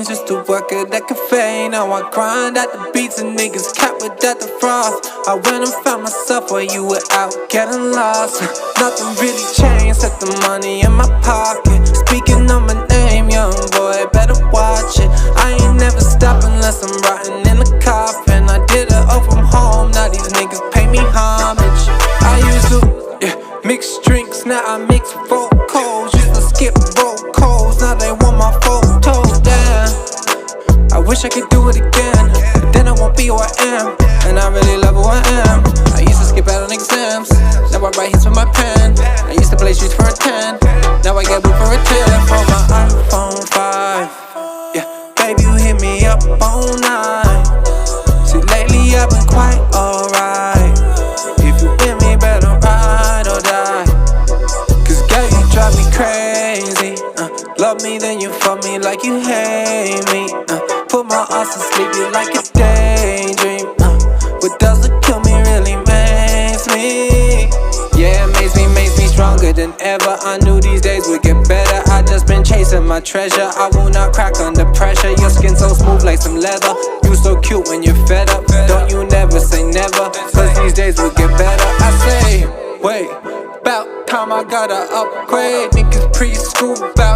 chains just to work at that cafe. Now I grind at the beats and niggas cap without the frost. I went and found myself while you were out getting lost. Nothing really changed, set the money in my pocket. Speaking of my name, young boy, better watch it. I ain't never stop unless I'm rotting in the coffin. I did it all from home, now these niggas pay me homage. I used to mix drinks, now I mix vocals. Used to skip roll calls, now they want my photos. Damn, I wish I could do it again, but then I won't be who I am. And I really love who I am. I used to skip out on exams, now I write hits with my pen. I used to play streets for a 10, now I get booked for a 10. For my iPhone 5, yeah, baby, you hit me up all night. See, lately I've been quite alright. If you with me, better ride or die. Cause girl, you drive me crazy. Love me, then you fuck me like you hate me. Put my ass to sleep, you like a daydream. What doesn't kill me really makes me. Yeah, it makes me stronger than ever. I knew these days would get better. I just been chasing my treasure. I will not crack under pressure. Your skin so smooth like some leather. You so cute when you're fed up. Don't you never say never, cause these days will get better. I say, wait, about time I gotta upgrade. Niggas preschool, about